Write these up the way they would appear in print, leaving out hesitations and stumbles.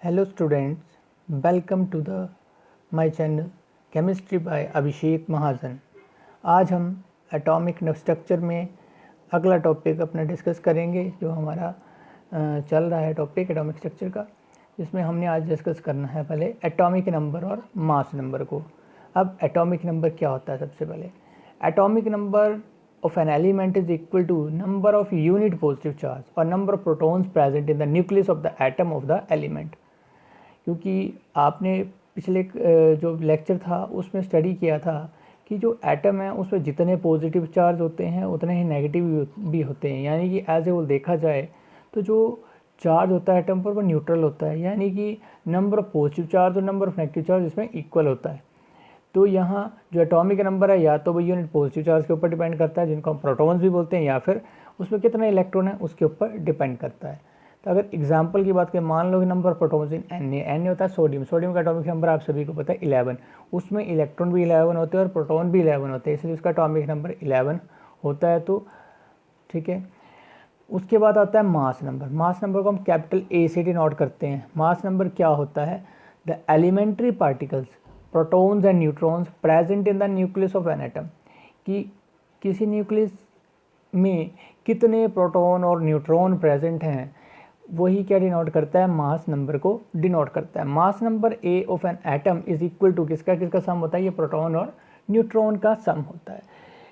Hello students, welcome to the my channel chemistry by Abhishek Mahajan. आज हम atomic structure में अगला टॉपिक अपना डिस्कस करेंगे जो हमारा चल रहा है टॉपिक एटॉमिक स्ट्रक्चर का, जिसमें हमने आज डिस्कस करना है पहले एटॉमिक नंबर और मास नंबर को। अब एटॉमिक नंबर क्या होता है? सबसे पहले atomic number of an element is equal to number of unit positive charge or number of protons present in the nucleus of the atom of the element। क्योंकि आपने पिछले जो लेक्चर था उसमें स्टडी किया था कि जो एटम है उसमें जितने पॉजिटिव चार्ज होते हैं उतने ही नेगेटिव भी होते हैं, यानी कि एज ए होल देखा जाए तो जो चार्ज होता है एटम पर वो न्यूट्रल होता है, यानी कि नंबर ऑफ पॉजिटिव चार्ज और नंबर ऑफ नेगेटिव चार्ज इसमें इक्वल होता है। तो यहाँ जो एटॉमिक नंबर है या तो वो यूनिट पॉजिटिव चार्ज के ऊपर डिपेंड करता है जिनको हम प्रोटॉन्स भी बोलते हैं, या फिर उसमें कितने इलेक्ट्रॉन है उसके ऊपर डिपेंड करता है। तो अगर एग्जांपल की बात करें, मान लो कि number of protons in an होता है सोडियम का एटॉमिक नंबर आप सभी को पता है 11। उसमें इलेक्ट्रॉन भी 11 होते हैं और प्रोटॉन भी 11 होते हैं, इसलिए उसका एटॉमिक नंबर 11 होता है। तो ठीक है, उसके बाद आता है मास नंबर। मास नंबर को हम कैपिटल ए से डिनोट करते हैं। मास नंबर क्या होता है? The elementary particles protons and neutrons present in the nucleus of an atom, कि किसी न्यूक्लियस में कितने प्रोटॉन और न्यूट्रॉन प्रेजेंट हैं, वही क्या डिनोट करता है? मास नंबर को डिनोट करता है। Mass number A of an atom is equal to किसका सम होता है? ये प्रोटॉन और न्यूट्रॉन का सम होता है।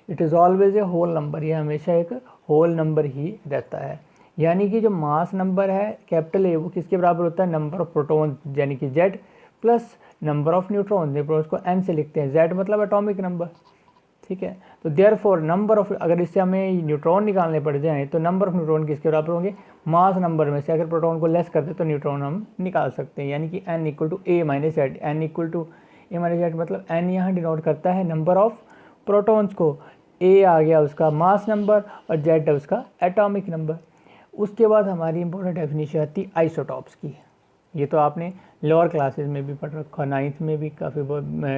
It is always a whole number, ये हमेशा एक होल नंबर ही रहता है। यानी कि जो मास नंबर है कैपिटल ए वो किसके बराबर होता है? नंबर ऑफ प्रोटॉन यानी कि Z plus number of neutron, उसको N से लिखते हैं। Z मतलब एटॉमिक नंबर, ठीक है। तो देयरफॉर नंबर ऑफ, अगर इससे हमें न्यूट्रॉन निकालने पड़ जाएँ तो नंबर ऑफ न्यूट्रॉन किसके बराबर होंगे? मास नंबर में से अगर प्रोटॉन को लेस कर दे तो न्यूट्रॉन हम निकाल सकते हैं, यानी कि N equal to A minus Z। N equal to A minus Z मतलब N यहाँ डिनोट करता है नंबर ऑफ प्रोटॉन्स को, A आ गया उसका मास नंबर और Z है उसका एटॉमिक नंबर। उसके बाद हमारी इंपॉर्टेंट डेफिनेशन आती है आइसोटॉप्स की। ये तो आपने लोअर क्लासेस में भी पढ़ रखा, 9th में भी काफ़ी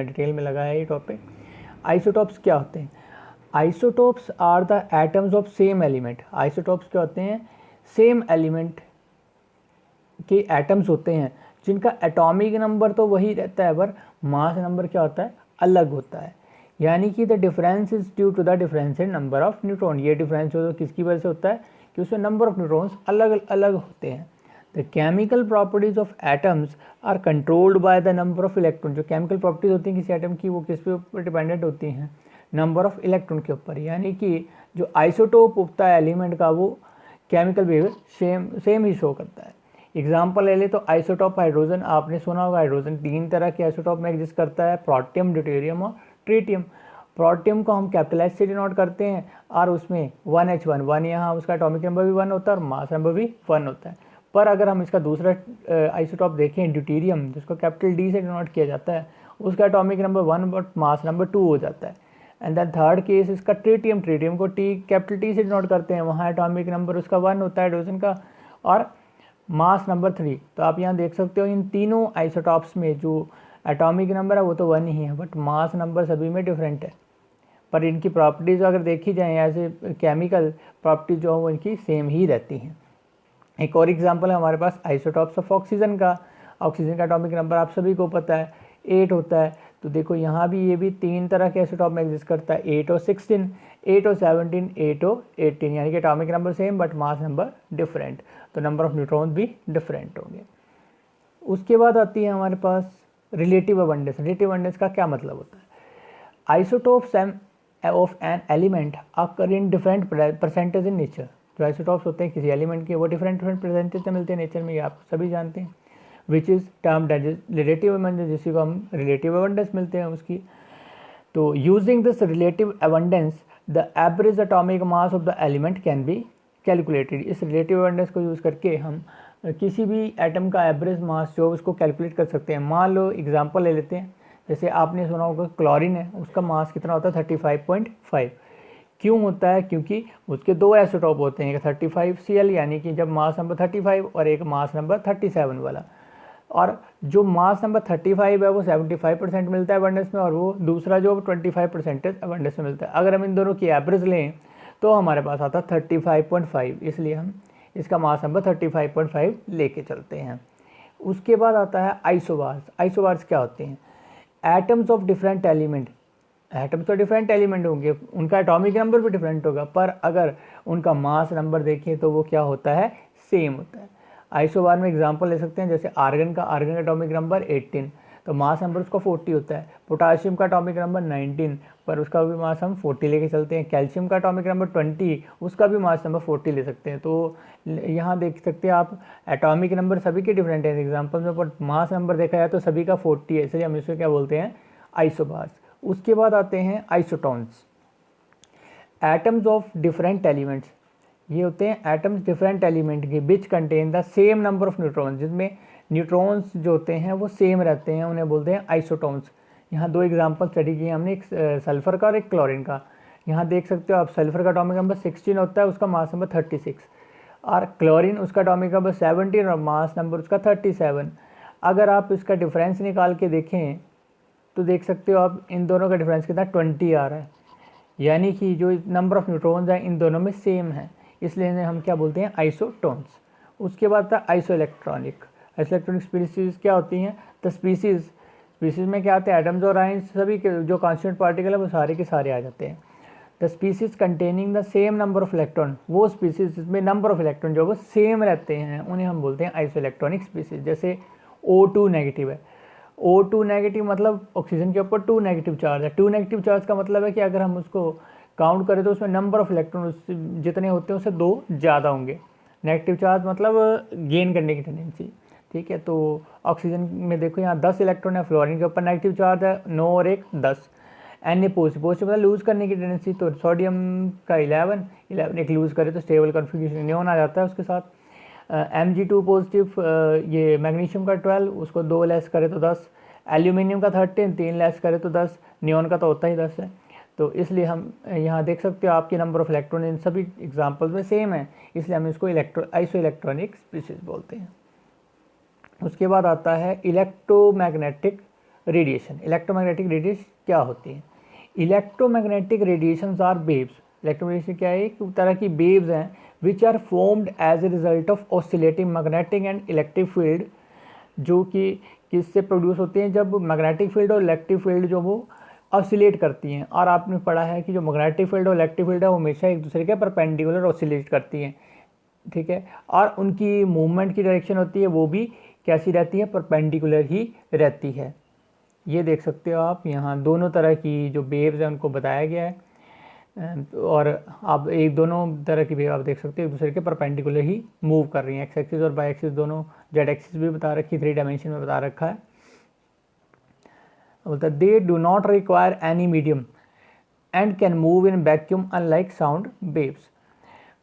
डिटेल में लगा है ये टॉपिक। आइसोटॉप्स क्या होते हैं? Isotopes are the atoms of same element. Isotopes क्या होते हैं? सेम एलिमेंट के एटम्स होते हैं जिनका एटॉमिक नंबर तो वही रहता है पर मास नंबर क्या होता है? अलग होता है। यानी कि the difference is due to the difference in number of neutron. ये डिफरेंस जो किसकी वजह से होता है? कि उसमें नंबर ऑफ न्यूट्रॉन्स अलग अलग होते हैं। The chemical properties of atoms are controlled by the number of electron. जो केमिकल प्रॉपर्टीज होती हैं किसी एटम की वो किस पे ऊपर डिपेंडेंट होती हैं? नंबर ऑफ इलेक्ट्रॉन के ऊपर। यानी कि जो आइसोटोप होता है एलिमेंट का वो केमिकल बिहेवियर सेम ही शो करता है। एग्जाम्पल ले ले तो आइसोटॉप हाइड्रोजन, आपने सुना होगा हाइड्रोजन 3 तरह के आइसोटॉप में एग्जिस्ट करता है, प्रोटियम, ड्यूटेरियम और ट्रिटियम। प्रोटियम को हम कैपिटल एच से डिनोट करते हैं और उसमें 1H1, 1 यहाँ उसका एटॉमिक नंबर भी 1 होता है और मास नंबर भी 1 होता है। पर अगर हम इसका दूसरा आइसोटॉप देखें ड्यूटेरियम, जिसको कैपिटल D से डिनोट किया जाता है, उसका atomic number 1 but mass number 2 हो जाता है। एंड दैन थर्ड केस इसका ट्रिटियम। ट्रिटियम को कैपिटल T से डिनोट करते हैं, वहाँ एटॉमिक नंबर उसका 1 होता है हाइड्रोजन का और मास नंबर 3। तो आप यहाँ देख सकते हो इन तीनों आइसोटॉप्स में जो एटॉमिक नंबर है वो तो 1 ही है बट मास नंबर सभी में डिफरेंट है। पर इनकी प्रॉपर्टीज़ अगर देखी जाए ऐसे केमिकल प्रॉपर्टीज जो है वो इनकी सेम ही रहती हैं। एक और एग्जांपल है हमारे पास आइसोटॉप्स ऑफ ऑक्सीजन का। ऑक्सीजन का एटॉमिक नंबर आप सभी को पता है 8 होता है। तो देखो यहाँ भी ये भी 3 तरह के आइसोटॉप में एग्जिस्ट करता है, 8 और 16, 8 और 17, 8 और 18, यानी कि atomic number same but mass number different, तो नंबर ऑफ न्यूट्रॉन्स भी डिफरेंट होंगे। उसके बाद आती है हमारे पास रिलेटिव अबंडेंस। रिलेटिव अबंडेंस का क्या मतलब होता है? Isotopes of an element occur in different percentage in nature. जो आइसोटॉप्स होते हैं किसी एलिमेंट के वो डिफरेंट परसेंटेज में मिलते हैं नेचर में, ये आप सभी जानते हैं। Which is termed as relative abundance, जिसको हम रिलेटिव अबंडेंस मिलते हैं उसकी। तो using this relative abundance the average atomic mass of the element can be calculated. इस रिलेटिव अबंडेंस को यूज़ करके हम किसी भी एटम का एवरेज मास जो उसको कैलकुलेट कर सकते हैं। मान लो एग्जांपल ले लेते हैं, जैसे आपने सुना होगा क्लोरीन है, उसका मास कितना होता है? 35.5। क्यों होता है? क्योंकि उसके 2 आइसोटॉप होते हैं, एक 35Cl यानी कि जब मास नंबर 35 और एक मास नंबर 37 वाला। और जो मास नंबर 35 है वो 75% मिलता है अबंडेंस में और वो दूसरा जो 25% अबंडेंस में मिलता है। अगर हम इन दोनों की एवरेज लें तो हमारे पास आता है 35.5, इसलिए हम इसका मास नंबर 35.5 लेके चलते हैं। उसके बाद आता है आइसोबार्स। आइसोबार्स क्या होते हैं? Atoms of different element. Atoms तो डिफरेंट एलिमेंट होंगे, उनका एटॉमिक नंबर भी डिफरेंट होगा, पर अगर उनका मास नंबर देखें तो वो क्या होता है? सेम होता है। आइसोबार में एग्जांपल ले सकते हैं, जैसे आर्गन का एटॉमिक नंबर 18 तो मास नंबर उसका 40 होता है। पोटाशियम का एटॉमिक नंबर 19 पर उसका भी मास हम 40 लेके चलते हैं। कैल्शियम का एटॉमिक नंबर 20 उसका भी मास नंबर 40 ले सकते हैं। तो यहाँ देख सकते हैं आप, एटॉमिक नंबर सभी के डिफरेंट है एग्जाम्पल में, पर मास नंबर देखा जाए तो सभी का 40 है, इसलिए हम इसको क्या बोलते हैं? आइसोबार्स। उसके बाद आते हैं isotones. Atoms of different elements, ये होते हैं एटम्स डिफरेंट एलिमेंट के which contain the same number of neutrons, जिसमें न्यूट्रॉन्स जो होते हैं वो सेम रहते हैं, उन्हें बोलते हैं आइसोटोन्स। यहाँ दो एग्जांपल स्टडी किए हमने, एक सल्फर का और एक क्लोरीन का। यहाँ देख सकते हो आप, सल्फर का एटॉमिक नंबर 16 होता है, उसका मास नंबर 36, और क्लोरीन उसका एटॉमिक नंबर 17 और मास नंबर उसका 37। अगर आप इसका डिफरेंस निकाल के देखें तो देख सकते हो आप, इन दोनों का डिफरेंस कितना 20 आ रहा है, यानी कि जो नंबर ऑफ न्यूट्रॉन्स हैं इन दोनों में सेम है, इसलिए इन्हें हम क्या बोलते हैं? आइसोटोन्स। उसके बाद था iso electronic. Iso electronic species क्या होती हैं? तो स्पीसीज में क्या आते हैं? एटम्स और आयंस, सभी के जो कॉन्स्टिट्यूएंट पार्टिकल है वो सारे के सारे आ जाते हैं। The species containing the same number of electron, वो स्पीसीज जिसमें नंबर ऑफ इलेक्ट्रॉन जो वो सेम रहते हैं उन्हें हम बोलते हैं आइसो इलेक्ट्रॉनिक स्पीसीज। जैसे O2 नेगेटिव है, O2 नेगेटिव मतलब ऑक्सीजन के ऊपर 2 नेगेटिव चार्ज है। 2 नेगेटिव चार्ज का मतलब है कि अगर हम उसको काउंट करें तो उसमें नंबर ऑफ इलेक्ट्रॉन उससे जितने होते हैं उससे 2 ज़्यादा होंगे। नेगेटिव चार्ज मतलब गेन करने की टेंडेंसी, ठीक है। तो ऑक्सीजन में देखो यहाँ 10 इलेक्ट्रॉन है, फ्लोरीन के ऊपर नेगेटिव चार्ज है 9 और 1 10। Na पॉजिटिव मतलब लूज़ करने की टेंडेंसी, तो सोडियम का 11 एक लूज़ करे तो स्टेबल कॉन्फिगरेशन नियॉन आ जाता है उसके साथ। Mg2 पॉजिटिव, ये मैग्नीशियम का 12, उसको 2 लेस करे तो 10। एल्यूमिनियम का 13, 3 लेस करे तो 10। नियॉन का तो होता ही 10 है। तो इसलिए हम यहाँ देख सकते हो आपकी नंबर ऑफ इलेक्ट्रॉन इन सभी एग्जाम्पल्स में सेम है, इसलिए हम इसको आइसो इलेक्ट्रॉनिक स्पीसीज बोलते हैं। उसके बाद आता है इलेक्ट्रोमैग्नेटिक रेडिएशन। इलेक्ट्रोमैग्नेटिक रेडिएशन क्या होती है? Electromagnetic radiations are waves. Electromagnetic क्या है? एक तरह की वेव्स हैं which are formed as a result of oscillating magnetic and electric field, जो कि किससे प्रोड्यूस होते हैं? जब मैग्नेटिक फील्ड और इलेक्ट्रिक फील्ड जो वो ऑसिलेट करती हैं। और आपने पढ़ा है कि जो मैग्नेटिक फील्ड और इलेक्ट्रिक फील्ड है वो हमेशा एक दूसरे के परपेंडिकुलर ऑसिलेट करती हैं, ठीक है। और उनकी मूवमेंट की डायरेक्शन होती है वो भी कैसी रहती है? परपेंडिकुलर ही रहती है। ये देख सकते हो आप, यहाँ दोनों तरह की जो वेव्स हैं उनको बताया गया है, और आप एक दोनों तरह की वेव आप देख सकते हो एक दूसरे के परपेंडिकुलर ही मूव कर रही हैं। एक्स एक्सिस और वाई एक्सिस दोनों, जेड एक्सिस भी बता रखी, 3 डायमेंशन में बता रखा है। बोलता है they do not require any medium and can move in vacuum unlike sound waves.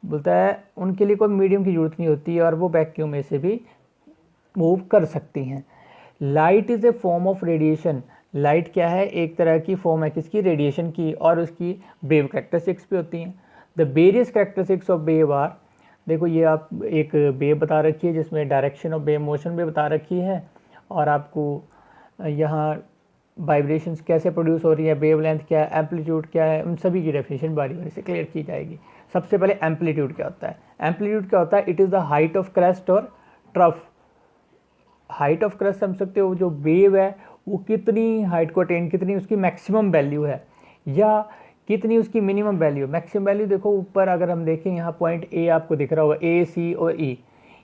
बोलता है उनके लिए कोई मीडियम की जरूरत नहीं होती है और वो वैक्यूम में से भी मूव कर सकती हैं। Light is a form of radiation. Light क्या है? एक तरह की फॉर्म है किसकी? रेडिएशन की, और उसकी वेव कैरेक्टरिस्टिक्स भी होती हैं। The various characteristics of wave are, देखो ये आप एक वेव बता रखी है जिसमें डायरेक्शन ऑफ वेव मोशन भी बता रखी है, और आपको यहाँ वाइब्रेशंस कैसे प्रोड्यूस हो रही है, वेव लेंथ क्या है, एम्पलीट्यूड क्या है, उन सभी की डेफिनेशन बारी बारी से क्लियर की जाएगी। सबसे पहले एम्पलीट्यूड क्या होता है? एम्पलीट्यूड क्या होता है? It is the height of crest और ट्रफ। हाइट ऑफ क्रेस्ट समझ सकते हो, जो वेव है वो कितनी हाइट को अटेन, कितनी उसकी मैक्सिमम वैल्यू है या कितनी उसकी मिनिमम वैल्यू। मैक्सिमम वैल्यू देखो ऊपर अगर हम देखें, यहाँ पॉइंट ए आपको दिख रहा होगा, ए सी और ई,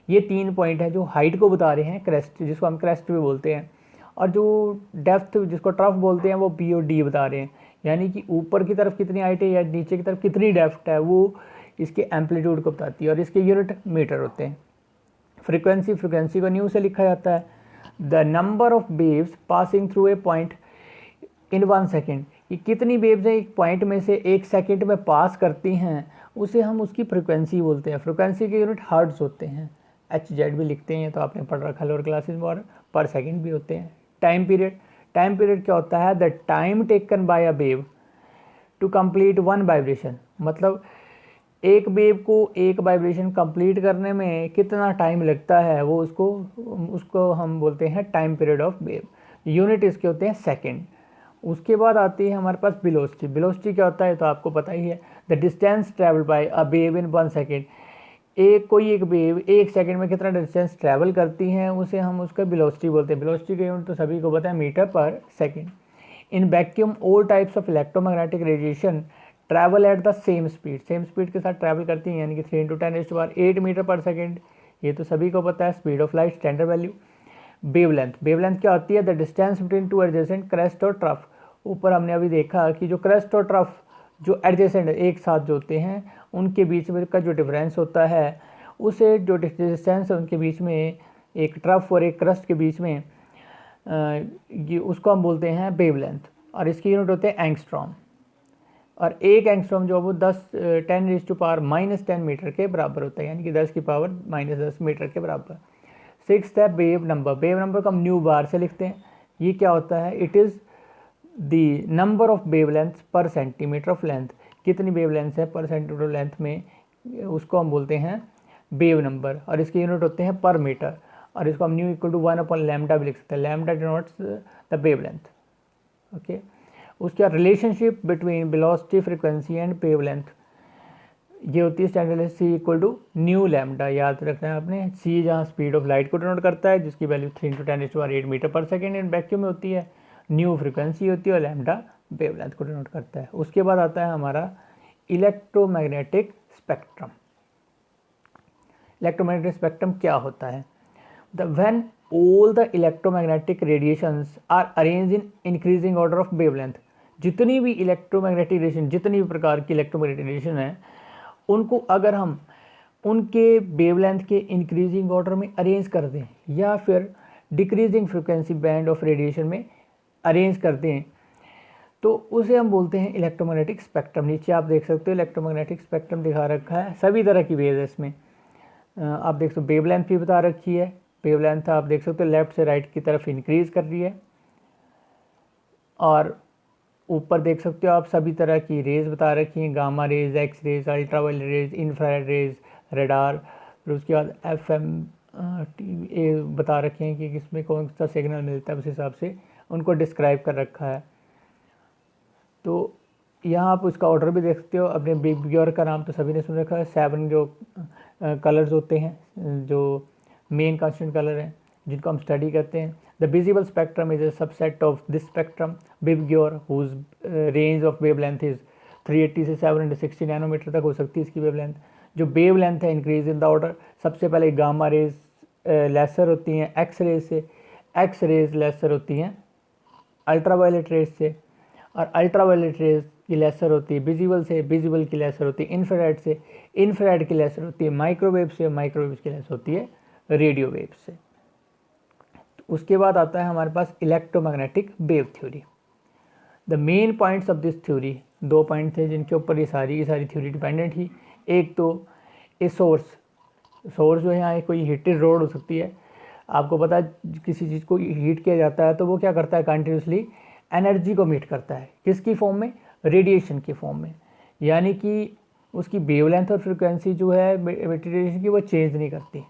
ये 3 पॉइंट हैं जो हाइट को बता रहे हैं, क्रेस्ट जिसको हम क्रेस्ट भी बोलते हैं, और जो डेप्थ जिसको ट्रफ बोलते हैं वो बी और डी बता रहे हैं। यानी कि ऊपर की तरफ कितनी हाइट है या नीचे की तरफ कितनी डेप्थ है, वो इसके एम्पलीट्यूड को बताती है, और इसके यूनिट मीटर होते हैं। फ्रीक्वेंसी को न्यू से लिखा जाता है the number of waves passing through a point in 1 second. कि कितनी वेव्स एक पॉइंट में से 1 सेकेंड में पास करती हैं, उसे हम उसकी फ्रीक्वेंसी बोलते हैं। फ्रीक्वेंसी के यूनिट हर्ट्ज होते हैं, HZ भी लिखते हैं, तो आपने पढ़ रखा लोअर क्लासेस में, और पर सेकेंड भी होते हैं। टाइम पीरियड क्या होता है? The time taken by a wave to complete 1 vibration. मतलब एक वेव को एक वाइब्रेशन कंप्लीट करने में कितना टाइम लगता है, वो उसको हम बोलते हैं time period of wave. Unit इसके होते हैं सेकेंड। उसके बाद आती है हमारे पास वेलोसिटी। वेलोसिटी क्या होता है तो आपको पता ही है, the distance travel by a wave in 1 second. एक वेव 1 सेकंड में कितना डिस्टेंस ट्रैवल करती हैं उसे हम उसका वेलोसिटी बोलते हैं। वेलोसिटी का यूनिट तो सभी को पता है मीटर पर second. In vacuum all types of electromagnetic radiation travel at the same speed के साथ ट्रैवल करती हैं, यानी कि 3 × 10⁸ मीटर पर सेकंड। ये तो सभी को पता है। Speed of light standard value. Wavelength क्या होती है? The distance between two adjacent crest और ट्रफ। ऊपर हमने अभी देखा कि जो क्रेस्ट और ट्रफ जो एडजेसेंट एक साथ जो होते हैं उनके बीच में का जो डिफरेंस होता है उसे जो डिस्टेंस है उनके बीच में, एक ट्रफ और एक क्रस्ट के बीच में, ये उसको हम बोलते हैं वेवलेंथ, और इसकी यूनिट होते हैं एंगस्ट्रॉम। और एक एंगस्ट्रॉम जो वो 10⁻⁻10 मीटर के बराबर होता है, यानी कि 10⁻−10 मीटर के बराबर। 6th है वेव नंबर को हम न्यू बार से लिखते हैं। ये क्या होता है? It is the number of wavelength पर सेंटीमीटर ऑफ लेंथ। कितनी वेवलेंथ है पर सेंटीमीटर लेंथ में, उसको हम बोलते हैं वेव नंबर, और इसके यूनिट होते हैं पर मीटर। और इसको हम न्यू इक्वल टू 1/λ भी लिख सकते हैं। Lambda denotes the wavelength. Okay, उसके बाद relationship between velocity, frequency and wavelength, ये होती है standard c equal to nu lambda. याद रखना है आपने। सी जहाँ स्पीड ऑफ लाइट को डिनोट करता है, जिसकी वैल्यू 3 × 10⁸ मीटर पर सेकेंड इन वैक्यूम में होती है। न्यू फ्रीक्वेंसी होती है और लैम्डा वेवलेंथ को डिनोट करता है। उसके बाद आता है हमारा इलेक्ट्रोमैग्नेटिक स्पेक्ट्रम। इलेक्ट्रोमैग्नेटिक स्पेक्ट्रम क्या होता है? When all the electromagnetic radiations are arrange in increasing order of wavelength. जितनी भी इलेक्ट्रोमैग्नेटिक रेडिएशन, जितनी भी प्रकार की इलेक्ट्रोमैग्नेटिक रेडिएशन है, उनको अगर हम उनके वेवलेंथ के इंक्रीजिंग ऑर्डर में अरेंज कर दें या फिर decreasing frequency band of radiation में अरेंज कर दें, तो उसे हम बोलते हैं इलेक्ट्रोमैग्नेटिक स्पेक्ट्रम। नीचे आप देख सकते हो इलेक्ट्रोमैग्नेटिक स्पेक्ट्रम दिखा रखा है। सभी तरह की वेव है इसमें। आप देख सकते हो वेवलेंथ भी बता रखी है। वेवलेंथ आप देख सकते हो लेफ्ट से राइट की तरफ इंक्रीज कर रही है। और ऊपर देख सकते हो आप सभी तरह की रेज बता रखी हैं, gamma rays, X rays, ultraviolet rays, infrared rays, radar. फिर उसके बाद FM बता रखे हैं कि किसमें कौन सा सिग्नल मिलता है, उस हिसाब से उनको डिस्क्राइब कर रखा है। तो यहाँ आप उसका ऑर्डर भी देख सकते हो। अपने बिग का नाम तो सभी ने सुन रखा है। 7 जो कलर्स होते हैं, जो मेन कांस्टेंट कलर हैं, जिनको हम स्टडी करते हैं। The visible spectrum is a subset of this spectrum बिग्योर whose range of wavelength is 380 से 760 नैनोमीटर तक हो सकती है इसकी वेवलेंथ। जो वेवलेंथ है इंक्रीज इन द ऑर्डर, सबसे पहले गामा रेज लेसर होती हैं एक्स रेज से, एक्स रेज लेसर होती हैं अल्ट्रावायलेट रेज से, और अल्ट्रावायलेट रेज की लेसर होती है विजिबल से, विजिबल की लेसर होती है इंफ्रारेड से, इंफ्रारेड की लेसर होती है माइक्रोवेव से, माइक्रोवेव की लेसर होती है रेडियो वेव से। उसके बाद आता है हमारे पास electromagnetic wave theory. The main points of this theory, 2 point थे जिनके ऊपर ये सारी थ्योरी डिपेंडेंट थी। एक तो ए सोर्स जो है यहाँ कोई हीटेड रोड हो सकती है। आपको पता है किसी चीज़ को हीट किया जाता है तो वो क्या करता है, कंटिन्यूसली एनर्जी को मीट करता है। किसकी फॉर्म में? रेडिएशन की फॉर्म में। यानी कि उसकी वेवलेंथ और फ्रिक्वेंसी जो है रेडिएशन की वो चेंज नहीं करती।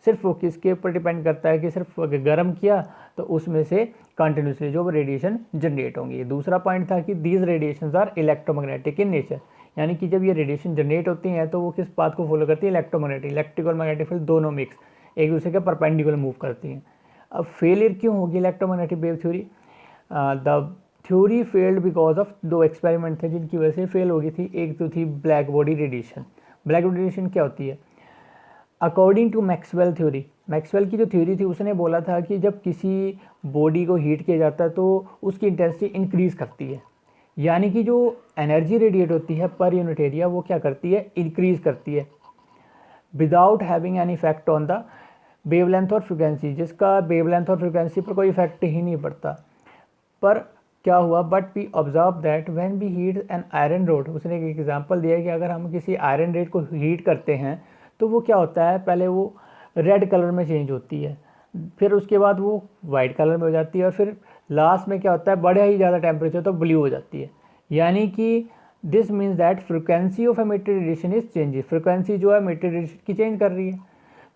सिर्फ वो किसके ऊपर डिपेंड करता है कि सिर्फ गर्म किया तो उसमें से कंटिन्यूसली जो रेडिएशन जनरेट होंगी। दूसरा पॉइंट था कि these radiations are electromagnetic in nature. यानी कि जब ये रेडिएशन जनरेट होती हैं तो वो किस बात को फॉलो करती है? इलेक्ट्रिक और मैग्नेटिक फील्ड दोनों मिक्स एक दूसरे के परपेंडिकुलर मूव करती हैं। अब फेलियर क्यों होगी electromagnetic wave theory? The theory failed because of 2 experiment थे जिनकी वजह से फेल हो गई थी। एक तो थी black body radiation. Black body radiation क्या होती है? According to Maxwell theory, Maxwell की जो थ्योरी थी उसने बोला था कि जब किसी बॉडी को हीट किया जाता है तो उसकी इंटेंसिटी इंक्रीज़ करती है। यानी कि जो एनर्जी रेडिएट होती है पर यूनिट एरिया वो क्या करती है? इंक्रीज़ करती है without having an effect on the wavelength और फ्रिक्वेंसी, जिसका वेवलेंथ और फ्रिक्वेंसी पर कोई इफेक्ट ही नहीं पड़ता। पर क्या हुआ? But we observe that when we heat an iron rod, उसने एक एग्जांपल दिया कि अगर हम किसी आयरन रेड को हीट करते हैं तो वो क्या होता है, पहले वो रेड कलर में चेंज होती है, फिर उसके बाद वो वाइट कलर में हो जाती है, और फिर लास्ट में क्या होता है, बड़ा ही ज़्यादा टेम्परेचर तो ब्लू हो जाती है। यानी कि this means that frequency of emitted radiation is change. Frequency जो है एमिटेड रेडिएशन की चेंज कर रही है।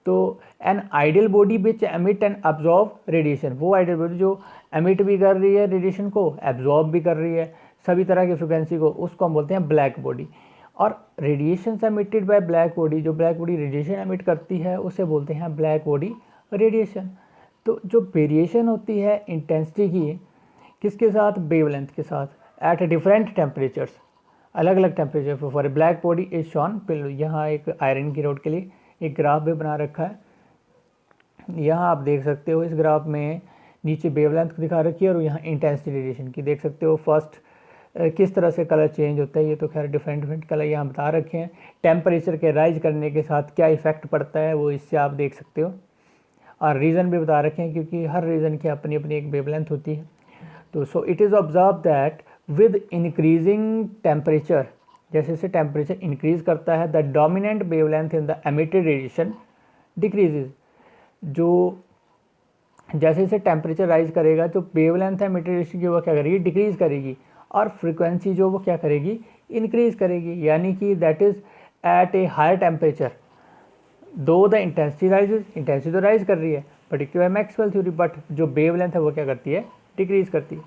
तो an ideal body which emit and absorb radiation, वो आइडियल बॉडी जो एमिट भी कर रही है रेडिएशन को, एब्जॉर्ब भी कर रही है सभी तरह की फ्रिक्वेंसी को, उसको हम बोलते हैं ब्लैक बॉडी। और radiation emitted by black body, जो ब्लैक बॉडी रेडिएशन एमिट करती है उसे बोलते हैं ब्लैक बॉडी रेडिएशन। तो जो वेरिएशन होती है इंटेंसिटी की किसके साथ, वेवलेंथ के साथ, एट डिफरेंट टेम्परेचर्स, अलग अलग temperature for a black body is shown below. यहाँ एक आयरन की रॉड के लिए एक ग्राफ भी बना रखा है, यहाँ आप देख सकते हो। इस ग्राफ में नीचे वेवलेंथ दिखा रखी है और यहाँ इंटेंसिटी रेडिएशन की देख सकते हो। फर्स्ट किस तरह से कलर चेंज होता है, ये तो खैर डिफरेंट डिफरेंट कलर यहाँ बता रखे हैं। टेम्परेचर के राइज करने के साथ क्या इफेक्ट पड़ता है वो इससे आप देख सकते हो, और रीज़न भी बता रखे हैं क्योंकि हर रीज़न की अपनी अपनी एक वेवलेंथ होती है। तो so it is observe that with increasing temperature, जैसे जैसे टेम्परेचर इंक्रीज करता है, the dominant wavelength in the emitted radiation decreases. जो जैसे जैसे टेम्परेचर राइज करेगा तो वेवलेंथ है एमिटेड रेडिएशन की वो क्या करेगी, डिक्रीज करेगी, और फ्रीक्वेंसी जो वो क्या करेगी, इंक्रीज करेगी। यानी कि that is at a higher temperature though the intensity rises, intensity तो राइज कर रही है predicted by Maxwell theory, but जो वेवलेंथ है वो क्या करती है, डिक्रीज करती है।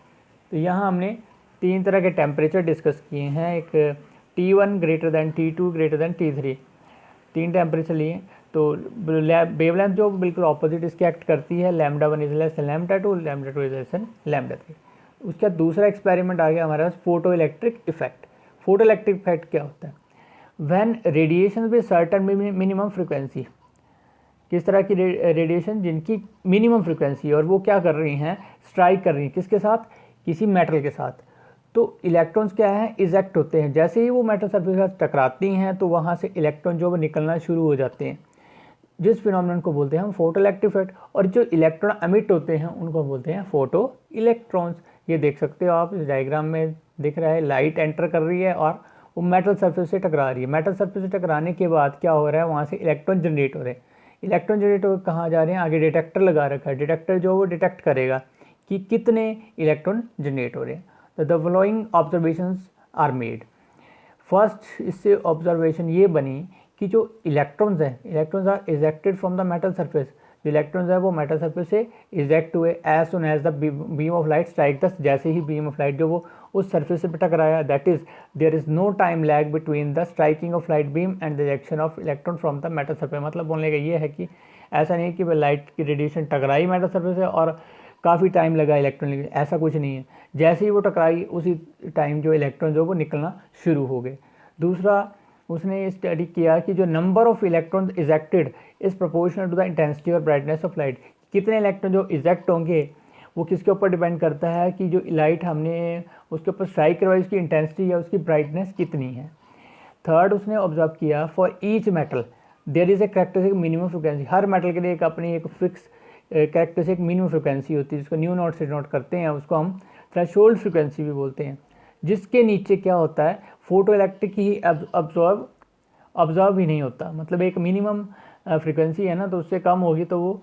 तो यहाँ हमने तीन तरह के टेम्परेचर डिस्कस किए हैं, एक T1 greater than T2 greater than T3, तीन टेम्परेचर लिए। तो वेवलेंथ जो बिल्कुल ऑपोजिट इसके एक्ट करती है, λ1 इज लेस λ2, λ2 इज लेस λ3। उसका दूसरा एक्सपेरिमेंट आ गया हमारे पास photoelectric effect. Photoelectric effect क्या होता है, when radiation with certain minimum frequency, किस तरह की रेडिएशन जिनकी मिनिमम फ्रिक्वेंसी और वो क्या कर रही हैं, स्ट्राइक कर रही हैं किसके साथ, किसी मेटल के साथ। तो इलेक्ट्रॉन्स क्या हैं, इजेक्ट होते हैं। जैसे ही वो मेटल सरफेस के साथ टकराती हैं तो वहाँ से इलेक्ट्रॉन जो वो निकलना शुरू हो जाते हैं, जिस फिनोमेनन को बोलते हैं हम फोटो इलेक्ट्रिक इफेक्ट। और जो इलेक्ट्रॉन एमिट होते हैं उनको बोलते हैं फोटो इलेक्ट्रॉन्स। ये देख सकते हो आप, इस डायग्राम में दिख रहा है, लाइट एंटर कर रही है और वो मेटल सरफेस से टकरा रही है। मेटल सरफेस से टकराने के बाद क्या हो रहा है, वहाँ से इलेक्ट्रॉन जनरेट हो रहे हैं। इलेक्ट्रॉन जनरेट हो कहाँ जा रहे हैं, आगे डिटेक्टर लगा रखा है। डिटेक्टर जो वो डिटेक्ट करेगा कि कितने इलेक्ट्रॉन जनरेट हो रहे हैं। तो the following observations are made. First इससे ऑब्जर्वेशन ये बनी कि जो इलेक्ट्रॉन्स हैं, electrons are ejected from the metal surface. जो इलेक्ट्रॉन्स है वो मेटल सरफेस से इजेक्ट हुए as soon as the beam of light strike the, जैसे ही बीम ऑफ लाइट जो वो उस सरफेस से टकराया, that is there is no time lag between the striking of light beam and the ejection of electron from the metal surface. मतलब बोलने का ये है कि ऐसा नहीं है कि लाइट की रेडिएशन टकराई मेटल सरफेस से और काफ़ी टाइम लगा इलेक्ट्रॉन, ऐसा कुछ नहीं है। जैसे ही वो टकराई उसी टाइम जो इलेक्ट्रॉन जो वो निकलना शुरू हो गए। दूसरा उसने स्टडी किया कि जो number of electrons ejected is proportional to the intensity और ब्राइटनेस ऑफ लाइट। कितने इलेक्ट्रॉन जो इजेक्ट होंगे वो किसके ऊपर डिपेंड करता है कि जो लाइट हमने उसके ऊपर स्ट्राइक करवाई उसकी इंटेंसिटी या उसकी ब्राइटनेस कितनी है। थर्ड उसने ऑब्जर्व किया for each metal there is a characteristic minimum frequency. हर मेटल के लिए एक अपनी एक फिक्स कैरेक्टरिस्टिक मिनिमम फ्रिक्वेंसी होती है, जिसको न्यू नॉट से नोट करते हैं, उसको हम थ्रेशोल्ड फ्रिक्वेंसी भी बोलते हैं। जिसके नीचे क्या होता है, फोटो इलेक्ट्रिक ही ऑब्जर्व ही नहीं होता। मतलब एक मिनिमम फ्रिक्वेंसी है ना, तो उससे कम होगी तो वो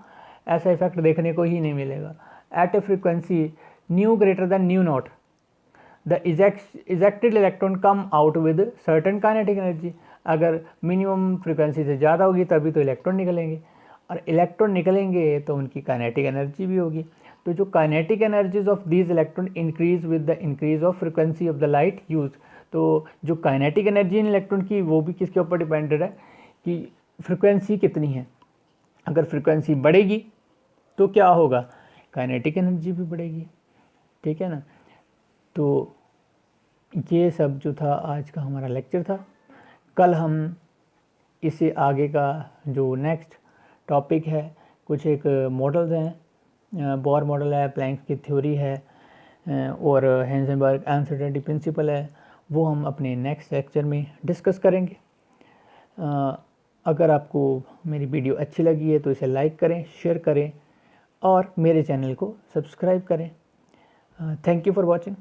ऐसा इफेक्ट देखने को ही नहीं मिलेगा। At a frequency nu greater than nu naught the ejected electron come out with certain kinetic energy. अगर मिनिमम फ्रिक्वेंसी से ज़्यादा होगी तभी तो इलेक्ट्रॉन निकलेंगे, और इलेक्ट्रॉन निकलेंगे तो उनकी काइनेटिक एनर्जी भी होगी। तो जो kinetic energies of these electron increase with the increase of frequency of the light use. तो जो काइनेटिक एनर्जी इन इलेक्ट्रॉन की वो भी किसके ऊपर डिपेंडेड है कि फ्रिक्वेंसी कितनी है। अगर फ्रिक्वेंसी बढ़ेगी तो क्या होगा, काइनेटिक एनर्जी भी बढ़ेगी, ठीक है ना। तो ये सब जो था आज का हमारा लेक्चर था। कल हम इससे आगे का जो नेक्स्ट टॉपिक है, कुछ एक मॉडल्स हैं, बोर मॉडल है, प्लैंक की थ्योरी है और हेंजनबर्ग अनसर्टेनिटी प्रिंसिपल है, वो हम अपने नेक्स्ट लेक्चर में डिस्कस करेंगे। अगर आपको मेरी वीडियो अच्छी लगी है तो इसे लाइक करें, शेयर करें और मेरे चैनल को सब्सक्राइब करें। Thank you for watching.